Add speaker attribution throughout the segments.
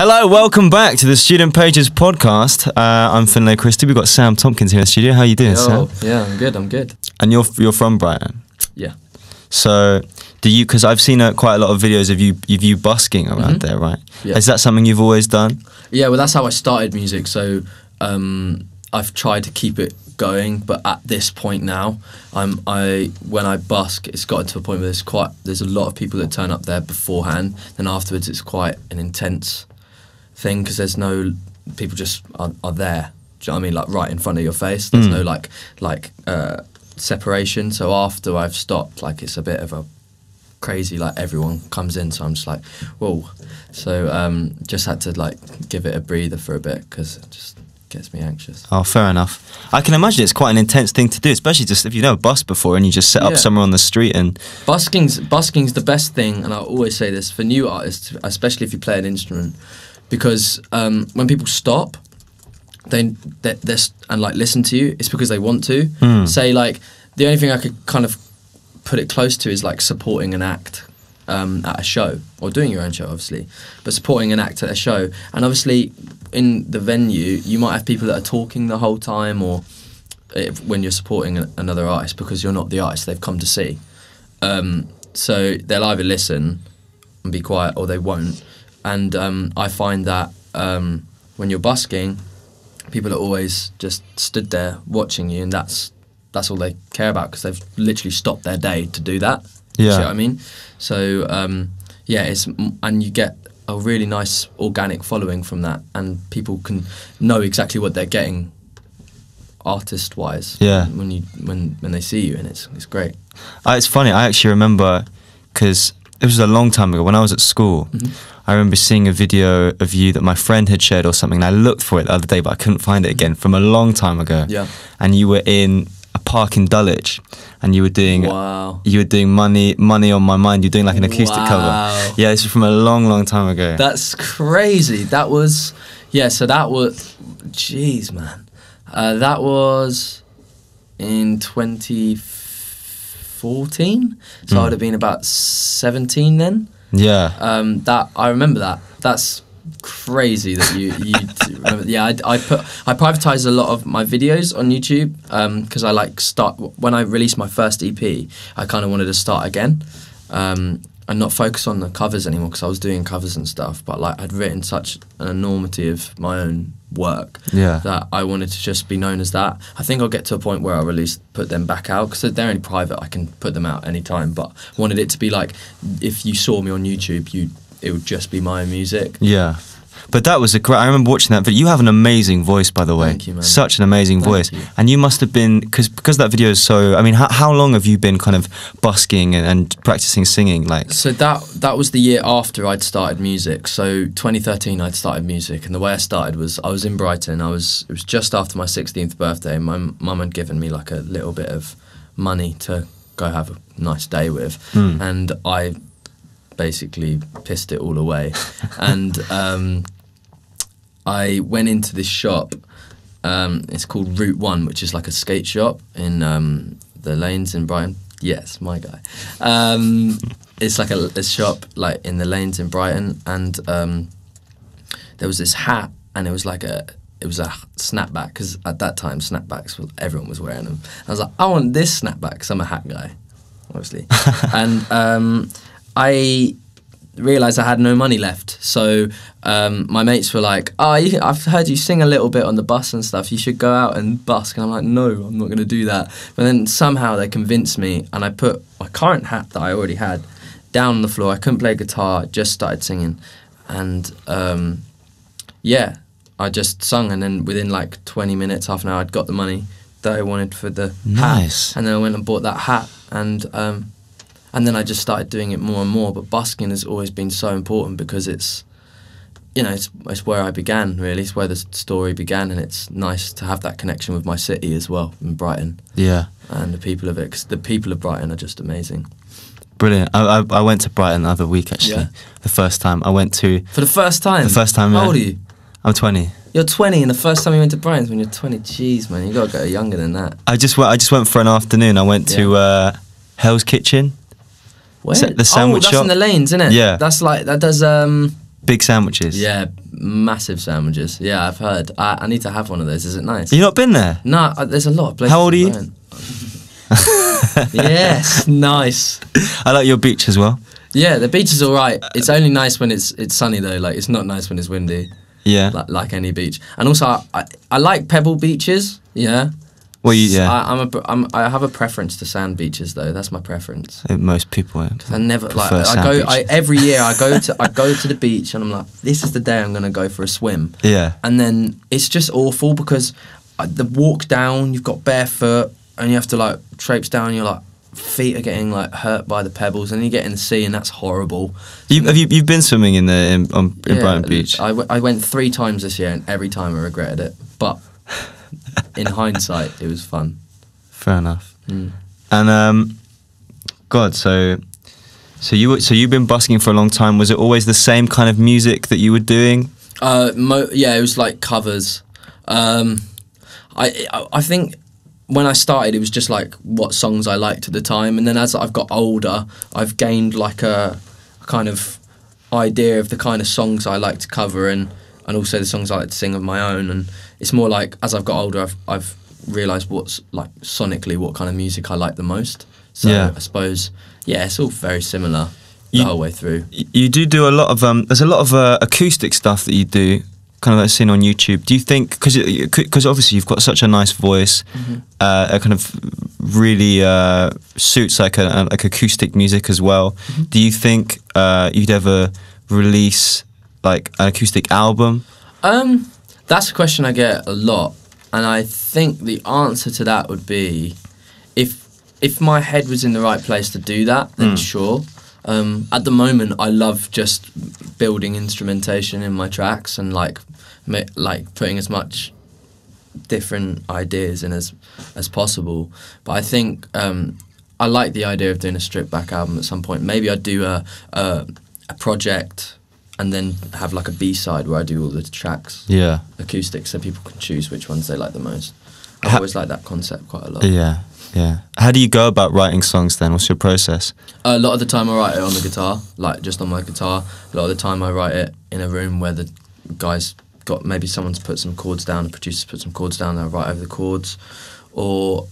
Speaker 1: Hello, welcome back to the Student Pages podcast. I'm Finlay, Christie. We've got Sam Tompkins here in the studio. How are you doing, Sam?
Speaker 2: Yeah, I'm good.
Speaker 1: And you're from Brighton?
Speaker 2: Yeah.
Speaker 1: So, because I've seen quite a lot of videos of you busking around there, right?
Speaker 2: Yeah.
Speaker 1: Is that something you've always done?
Speaker 2: Yeah, well, that's how I started music. So, I've tried to keep it going, but at this point now, when I busk, it's gotten to a point where there's a lot of people that turn up there beforehand, then afterwards it's quite an intense thing because there's no people just are there. Do you know what I mean? Like right in front of your face. There's no like separation. So after I've stopped, like it's a bit of a crazy. Like everyone comes in, so I'm just like, whoa. So just had to like give it a breather for a bit because it just gets me anxious.
Speaker 1: Oh, fair enough. I can imagine it's quite an intense thing to do, especially just if you've never busked before and you just set up somewhere on the street and...
Speaker 2: Busking's the best thing, and I always say this, for new artists, especially if you play an instrument, because when people stop, and like listen to you, it's because they want to. Say like, the only thing I could kind of put it close to is like supporting an act at a show, or doing your own show obviously, but supporting an act at a show, and obviously in the venue you might have people that are talking the whole time, or when you're supporting another artist, because you're not the artist they've come to see, so they'll either listen and be quiet or they won't, and I find that when you're busking, people are always just stood there watching you, and that's all they care about, because they've literally stopped their day to do that.
Speaker 1: Yeah.
Speaker 2: You see what I mean? So and you get a really nice organic following from that, and people can know exactly what they're getting artist wise.
Speaker 1: Yeah.
Speaker 2: When they see you, and it's great.
Speaker 1: It's funny, I actually remember, because it was a long time ago when I was at school. I remember seeing a video of you that my friend had shared or something, and I looked for it the other day but I couldn't find it again, from a long time ago.
Speaker 2: Yeah.
Speaker 1: And you were in a park in Dulwich, and you were doing money on my mind. You're doing like an acoustic cover. Yeah, this is from a long time ago.
Speaker 2: That's crazy. That was jeez, man. That was in 2014, so I'd have been about 17 then.
Speaker 1: Yeah.
Speaker 2: That I remember that. That's crazy that you remember. Yeah, I privatized a lot of my videos on YouTube because I when I released my first EP, I kind of wanted to start again and not focus on the covers anymore, because I was doing covers and stuff, but like I'd written such an enormity of my own work that I wanted to just be known as that. I think I'll get to a point where I'll put them back out, because they're only private, I can put them out anytime, but wanted it to be like, if you saw me on YouTube, it would just be my own music.
Speaker 1: Yeah. But that was I remember watching that video. You have an amazing voice, by the way.
Speaker 2: Thank you, man.
Speaker 1: Such an amazing voice.
Speaker 2: You.
Speaker 1: And you must have been, because that video is so, I mean, how long have you been kind of busking and practicing singing? Like?
Speaker 2: So that was the year after I'd started music. So 2013 I'd started music, and the way I started was, I was in Brighton. It was just after my 16th birthday. My mum had given me like a little bit of money to go have a nice day with, and I basically pissed it all away. And I went into this shop, it's called Route 1, which is like a skate shop in the lanes in Brighton. Yes, my guy. It's like a shop like in the lanes in Brighton, and there was this hat, and it was a snapback, because at that time snapbacks, everyone was wearing them. I was like, I want this snapback, because I'm a hat guy, obviously. And I realised I had no money left, so my mates were like, I've heard you sing a little bit on the bus and stuff, you should go out and busk. And I'm like, no, I'm not going to do that. But then somehow they convinced me, and I put my current hat that I already had down on the floor. I couldn't play guitar, just started singing, and I just sung, and then within like 20 minutes, half an hour, I'd got the money that I wanted for the hat, and then I went and bought that hat, and then I just started doing it more and more. But busking has always been so important, because it's where I began, really. It's where the story began, and it's nice to have that connection with my city as well, in Brighton. Yeah. And the people of it, because the people of Brighton are just amazing.
Speaker 1: Brilliant. I went to Brighton the other week, actually. Yeah. The first time I went to...
Speaker 2: For the first time?
Speaker 1: The first time,
Speaker 2: How old are you?
Speaker 1: I'm 20.
Speaker 2: You're 20, and the first time you went to Brighton's when you're 20. Jeez, man, you got to go younger than that.
Speaker 1: I just went for an afternoon. I went to Hell's Kitchen.
Speaker 2: Where?
Speaker 1: The sandwich shop.
Speaker 2: That's in the lanes, isn't it?
Speaker 1: Yeah.
Speaker 2: That's like, that does,
Speaker 1: Big sandwiches.
Speaker 2: Yeah, massive sandwiches. Yeah, I've heard. I need to have one of those. Is it nice?
Speaker 1: You not been there?
Speaker 2: No, there's a lot of places.
Speaker 1: How old are you?
Speaker 2: Yes, nice.
Speaker 1: I like your beach as well.
Speaker 2: Yeah, the beach is all right. It's only nice when it's sunny though. Like it's not nice when it's windy.
Speaker 1: Yeah.
Speaker 2: Like any beach. And also, I like pebble beaches. Yeah.
Speaker 1: Well, yeah.
Speaker 2: I have a preference to sand beaches though. That's my preference.
Speaker 1: Most people.
Speaker 2: I never like.
Speaker 1: Prefer
Speaker 2: Every year I go to the beach and I'm like, this is the day I'm gonna go for a swim.
Speaker 1: Yeah.
Speaker 2: And then it's just awful because the walk down, you've got barefoot and you have to like traipse down. You're like, feet are getting like hurt by the pebbles, and you get in the sea, and that's horrible.
Speaker 1: You've been swimming in Brighton Beach?
Speaker 2: I went 3 times this year, and every time I regretted it. But in hindsight, it was fun.
Speaker 1: Fair enough. And God, so you've been busking for a long time. Was it always the same kind of music that you were doing?
Speaker 2: Yeah, it was like covers. I think when I started, it was just like what songs I liked at the time, and then as I've got older, I've gained like a kind of idea of the kind of songs I like to cover, and also the songs I like to sing of my own. And it's more like as I've got older, I've realised what's like sonically what kind of music I like the most. So
Speaker 1: yeah.
Speaker 2: I suppose it's all very similar the whole way through.
Speaker 1: You do a lot of there's a lot of acoustic stuff that you do. Kind of like seen on YouTube. Do you think, because obviously you've got such a nice voice, it kind of really suits like acoustic music as well. Do you think you'd ever release like an acoustic album?
Speaker 2: That's a question I get a lot, and I think the answer to that would be if my head was in the right place to do that, then sure. At the moment, I love just building instrumentation in my tracks and like putting as much different ideas in as possible. But I think I like the idea of doing a stripped back album at some point. Maybe I'd do a project and then have like a B-side where I do all the tracks, acoustic, so people can choose which ones they like the most. I've always liked that concept quite a lot.
Speaker 1: Yeah. How do you go about writing songs then? What's your process?
Speaker 2: A lot of the time I write it on the guitar, like just on my guitar. A lot of the time I write it in a room where the guys got, maybe someone's put some chords down, the producer's put some chords down, and I write over the chords. Or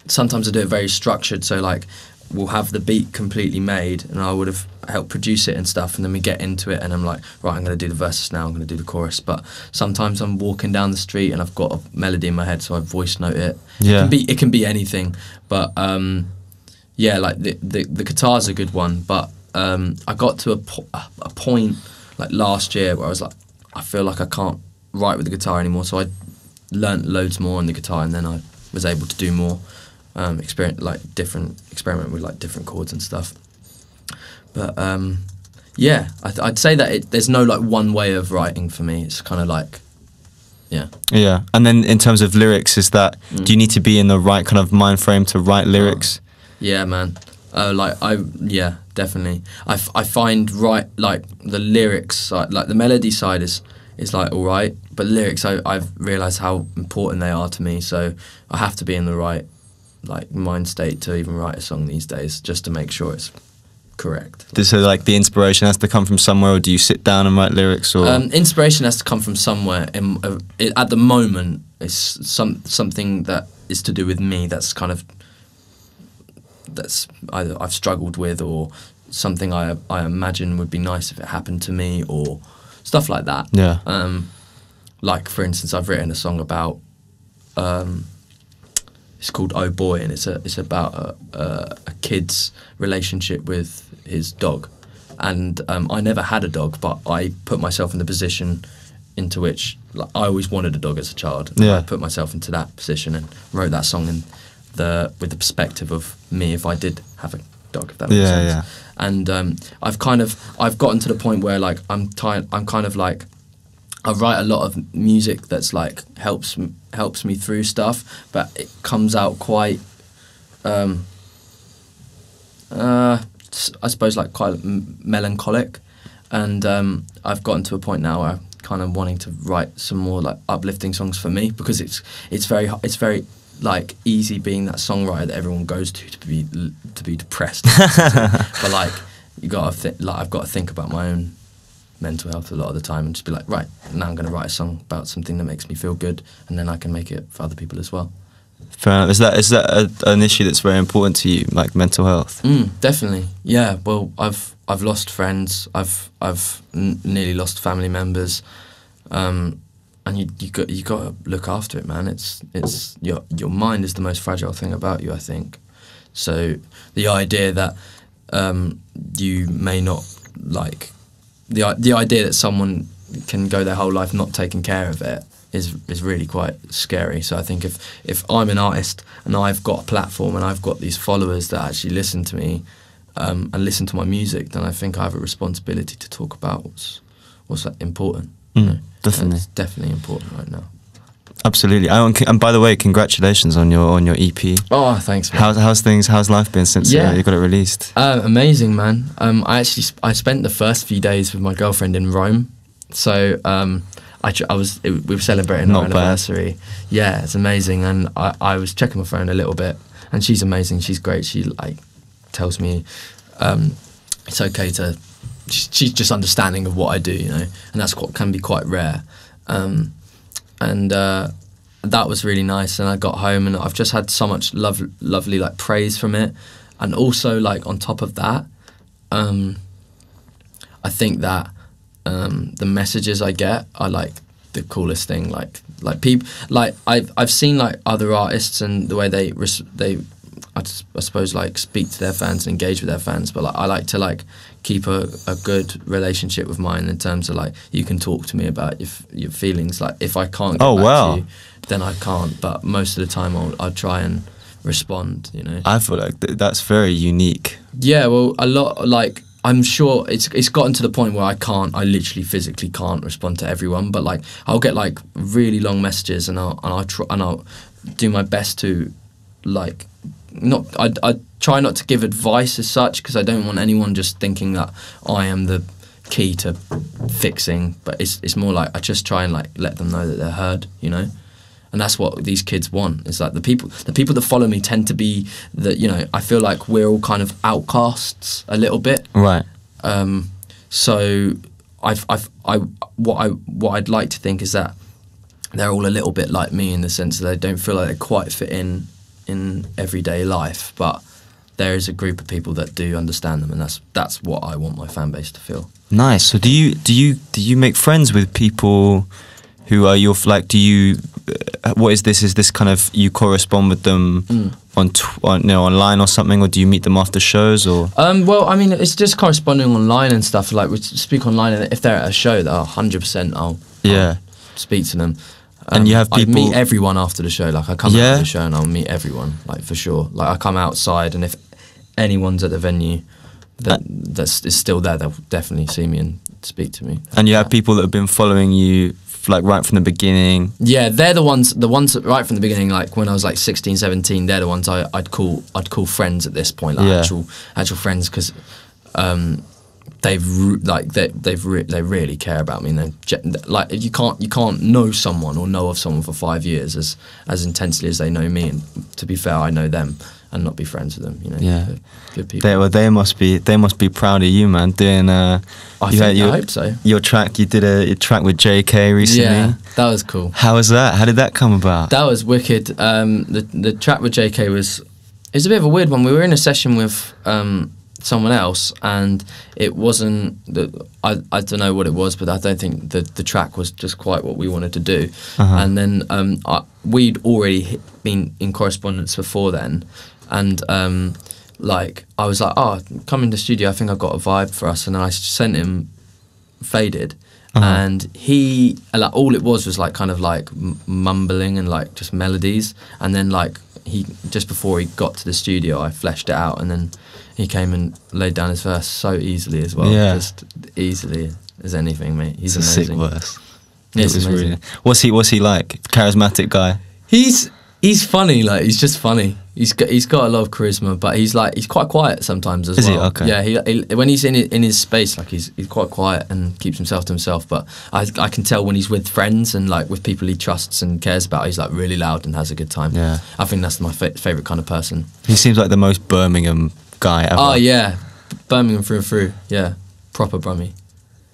Speaker 2: sometimes I do it very structured, so like we'll have the beat completely made and I would have helped produce it and stuff, and then we get into it and I'm like, right, I'm going to do the verses now, I'm going to do the chorus. But sometimes I'm walking down the street and I've got a melody in my head, so I voice note it.
Speaker 1: Yeah.
Speaker 2: It can be anything, but like the guitar's a good one. But I got to a point like last year where I was like, I feel like I can't write with the guitar anymore, so I learnt loads more on the guitar, and then I was able to do more experiment with like different chords and stuff. But I'd say that there's no like one way of writing for me. It's kind of like yeah.
Speaker 1: And then in terms of lyrics, is that do you need to be in the right kind of mind frame to write lyrics?
Speaker 2: Yeah, man. Definitely. I find like the lyrics side, like the melody side is like all right, but lyrics I've realised how important they are to me. So I have to be in the right like mind state to even write a song these days, just to make sure it's correct.
Speaker 1: So like the inspiration has to come from somewhere, or do you sit down and write lyrics? Or
Speaker 2: inspiration has to come from somewhere. At the moment, it's something that is to do with me. That's either I've struggled with, or something I imagine would be nice if it happened to me, or stuff like that.
Speaker 1: Yeah.
Speaker 2: Like for instance, I've written a song about. It's called Oh Boy, and it's about a kid's relationship with his dog. And I never had a dog, but I put myself in the position into which like, I always wanted a dog as a child. And I put myself into that position and wrote that song with the perspective of me if I did have a dog, if that makes sense. Yeah. And I've gotten to the point where like I'm kind of like I write a lot of music that's like helps me through stuff, but it comes out quite I suppose like quite melancholic, and I've gotten to a point now where I'm kind of wanting to write some more like uplifting songs for me, because it's very like easy being that songwriter that everyone goes to be depressed. But like you gotta I've got to think about my own mental health a lot of the time, and just be like, right, now I'm going to write a song about something that makes me feel good, and then I can make it for other people as well.
Speaker 1: Fair enough. Is that an issue that's very important to you, like mental health?
Speaker 2: Definitely. Yeah. Well, I've lost friends. I've nearly lost family members, and you got to look after it, man. It's your mind is the most fragile thing about you, I think. So the idea that you may not like the idea that someone can go their whole life not taking care of it is really quite scary. So I think if I'm an artist and I've got a platform and I've got these followers that actually listen to me and listen to my music, then I think I have a responsibility to talk about what's important.
Speaker 1: Definitely,
Speaker 2: it's definitely important right now.
Speaker 1: Absolutely. And by the way, congratulations on your EP.
Speaker 2: Oh, thanks, man.
Speaker 1: How's life been since you got it released?
Speaker 2: Amazing, man. I spent the first few days with my girlfriend in Rome, so we were celebrating our anniversary. Yeah, it's amazing. And I was checking my phone a little bit, and she's amazing. She's great. She like tells me it's okay to. She's just understanding of what I do, you know, and that's what can be quite rare. And that was really nice. And I got home and I've just had so much lovely like praise from it. And also like on top of that, I think that the messages I get are like the coolest thing. Like people, like I've seen like other artists and the way they I suppose like speak to their fans and engage with their fans, but like I like to like keep a good relationship with mine in terms of like you can talk to me about your feelings. Like if I can't get back to you, then I can't. But most of the time I'll try and respond. You know,
Speaker 1: I feel like that's very unique.
Speaker 2: Yeah, well, a lot like I'm sure it's gotten to the point where I literally physically can't respond to everyone. But like I'll get like really long messages and I'll do my best to like. I try not to give advice as such because I don't want anyone just thinking that I am the key to fixing, but it's more like I just try and like let them know that they're heard, you know, and that's what these kids want. It's like the people that follow me tend to be that, you know, I feel like we're all kind of outcasts a little bit,
Speaker 1: right?
Speaker 2: So what I'd like to think is that they're all a little bit like me in the sense that they don't feel like they quite fit in everyday life, but there is a group of people that do understand them, and that's what I want my fan base to feel.
Speaker 1: Nice. So do you make friends with people who are your like? Do you what is this? Is this kind of you correspond with them on online or something, or do you meet them after shows or?
Speaker 2: Well, I mean, it's just corresponding online and stuff. Like we speak online, and if they're at a show, that 100% I'll speak to them.
Speaker 1: And you have people.
Speaker 2: I meet everyone after the show. Like I come out to the show and I'll meet everyone. Like for sure. Like I come outside, and if anyone's at the venue that's still there, they'll definitely see me and speak to me.
Speaker 1: And you have people that have been following you like right from the beginning.
Speaker 2: Yeah, they're the ones that right from the beginning. Like when I was like 16, 17, they're the ones I'd call friends at this point. Like actual friends, because they really care about me. And like you can't know someone or know of someone for 5 years as intensely as they know me. And to be fair, I know them and not be friends with them. You know, they're good people.
Speaker 1: They must be proud of you, man. Doing
Speaker 2: I hope so.
Speaker 1: Your track, you did a track with JK recently.
Speaker 2: Yeah, that was cool.
Speaker 1: How was that? How did that come about?
Speaker 2: That was wicked. The track with JK was a bit of a weird one. We were in a session with someone else, and it wasn't I don't know what it was, but I don't think the track was just quite what we wanted to do. And then we'd already been in correspondence before then, and like I was like, come in the studio, I think I've got a vibe for us. And then I sent him Faded, and he like all it was like kind of like mumbling and like just melodies. And then like he just before he got to the studio, I fleshed it out, and then he came and laid down his verse so easily as well. Just easily as anything, mate. He's amazing.
Speaker 1: A sick verse.
Speaker 2: It was
Speaker 1: really. What's he like? Charismatic guy.
Speaker 2: He's funny. Like he's just funny. He's got a lot of charisma, but he's quite quiet sometimes as well. Is he? Okay. Yeah. He when he's in his space, like he's quite quiet and keeps himself to himself. But I can tell when he's with friends and like with people he trusts and cares about, he's like really loud and has a good time. Yeah. I think that's my favorite kind of person.
Speaker 1: He seems like the most Birmingham guy ever.
Speaker 2: Oh yeah, Birmingham through and through. Yeah, proper Brummy.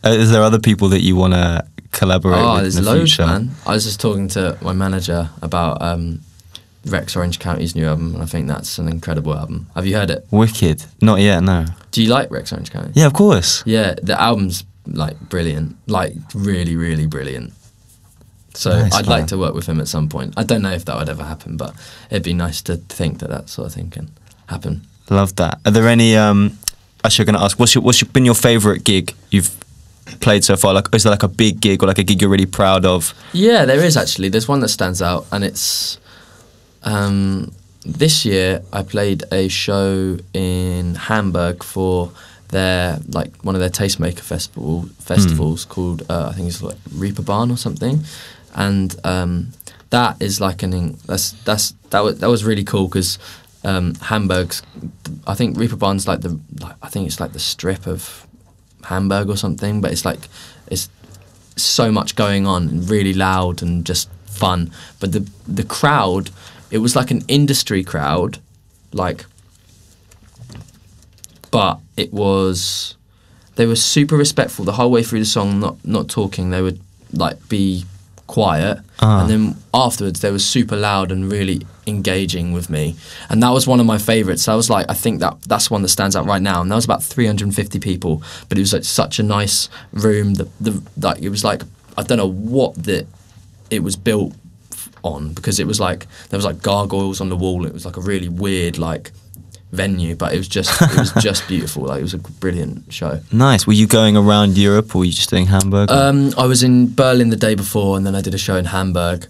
Speaker 1: Is there other people that you want to collaborate with
Speaker 2: there's
Speaker 1: in the
Speaker 2: loads,
Speaker 1: future?
Speaker 2: man. I was just talking to my manager about Rex Orange County's new album, and I think that's an incredible album. Have you heard it?
Speaker 1: Wicked. Not yet, no.
Speaker 2: Do you like Rex Orange County?
Speaker 1: Yeah, of course.
Speaker 2: Yeah, the album's like brilliant, like really, really brilliant. So
Speaker 1: Nice,
Speaker 2: I'd
Speaker 1: man.
Speaker 2: like to work with him at some point. I don't know if that would ever happen, but it'd be nice to think that sort of thing can happen.
Speaker 1: Love that. Are there any? Actually, I'm going to ask. What's been your favourite gig you've played so far? Like, is there like a big gig or like a gig you're really proud of?
Speaker 2: Yeah, there is actually. There's one that stands out, and it's this year I played a show in Hamburg for their one of their tastemaker festivals called I think it's like Reeperbahn or something, and that is like that was really cool because Hamburg's, I think Reeperbahn's I think it's like the strip of Hamburg or something, but it's so much going on and really loud and just fun. But the crowd, it was like an industry crowd, but they were super respectful the whole way through the song, not talking. They would be quiet, and then afterwards they were super loud and really engaging with me, and that was one of my favourites. I was I think that's one that stands out right now, and that was about 350 people, but it was such a nice room. It was I don't know what it was built on, because it was there was gargoyles on the wall. It was a really weird venue, but it was just beautiful. It was a brilliant show.
Speaker 1: Nice. Were you going around Europe, or were you just doing Hamburg?
Speaker 2: I was in Berlin the day before, and then I did a show in Hamburg.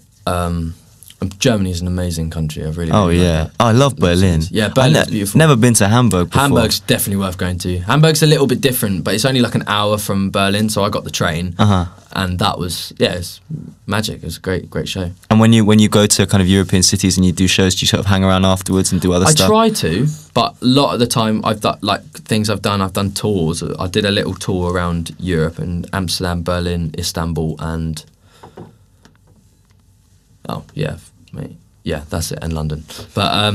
Speaker 2: Germany is an amazing country. I really
Speaker 1: oh
Speaker 2: like
Speaker 1: yeah,
Speaker 2: it.
Speaker 1: I love Berlin.
Speaker 2: Yeah, Berlin's beautiful.
Speaker 1: Never been to Hamburg before.
Speaker 2: Hamburg's definitely worth going to. Hamburg's a little bit different, but it's only an hour from Berlin, so I got the train, and that was it's magic. It was a great show.
Speaker 1: And when you go to kind of European cities and you do shows, do you sort of hang around afterwards and do other stuff?
Speaker 2: I try to, but a lot of the time I've done I've done tours. I did a little tour around Europe in Amsterdam, Berlin, Istanbul, and that's it, and London. But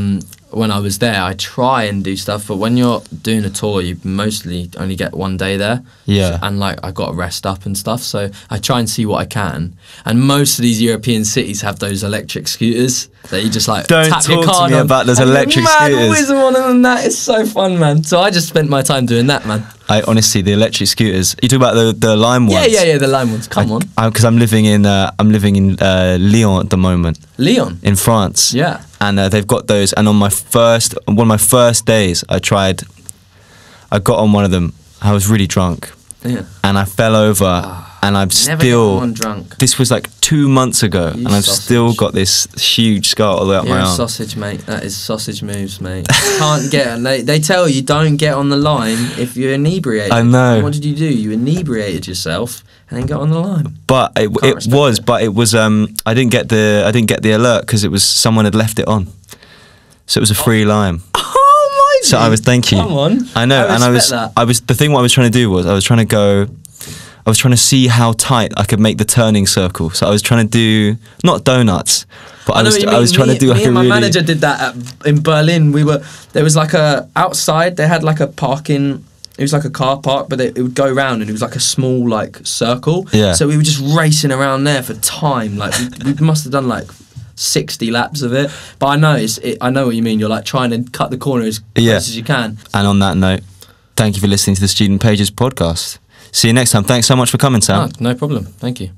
Speaker 2: when I was there, I try and do stuff, but when you're doing a tour, you mostly only get one day there.
Speaker 1: Yeah.
Speaker 2: And I got to rest up and stuff, so I try and see what I can. And most of these European cities have those electric scooters that you just
Speaker 1: Don't
Speaker 2: tap your
Speaker 1: talk
Speaker 2: card
Speaker 1: to me
Speaker 2: on,
Speaker 1: about those
Speaker 2: and you're
Speaker 1: electric
Speaker 2: mad
Speaker 1: scooters.
Speaker 2: whizzing on them, and that is so fun, man. So I just spent my time doing that, man.
Speaker 1: I honestly, the electric scooters. You talk about the lime ones.
Speaker 2: Yeah, the lime ones. Come on.
Speaker 1: Because I'm living in Lyon at the moment.
Speaker 2: Lyon.
Speaker 1: In France.
Speaker 2: Yeah.
Speaker 1: And they've got those. And on one of my first days, I got on one of them. I was really drunk.
Speaker 2: Yeah.
Speaker 1: And I fell over. And I've
Speaker 2: Never
Speaker 1: still.
Speaker 2: get one drunk.
Speaker 1: This was 2 months ago,
Speaker 2: You
Speaker 1: and I've
Speaker 2: sausage.
Speaker 1: still got this huge scar all the way up
Speaker 2: You're
Speaker 1: my
Speaker 2: a
Speaker 1: arm.
Speaker 2: sausage, mate. That is sausage moves, mate. Can't get. They tell you don't get on the line if you're inebriated.
Speaker 1: I know.
Speaker 2: What did you do? You inebriated yourself and then got on the line.
Speaker 1: But it was. I didn't get the alert because it was someone had left it on, so it was a free lime.
Speaker 2: Oh my!
Speaker 1: So I was thank you.
Speaker 2: Come on.
Speaker 1: I know, and I was the thing. What I was trying to do was I was trying to see how tight I could make the turning circle. So I was trying to do not donuts, but I was trying to do
Speaker 2: me and my
Speaker 1: really.
Speaker 2: manager did that in Berlin. There was outside. They had a parking. It was a car park, but it would go round, and it was a small circle.
Speaker 1: Yeah.
Speaker 2: So we were just racing around there for time. We must have done 60 laps of it. But I know I know what you mean. You're trying to cut the corner as close as you can.
Speaker 1: And on that note, thank you for listening to the Student Pages podcast. See you next time. Thanks so much for coming, Sam.
Speaker 2: No problem. Thank you.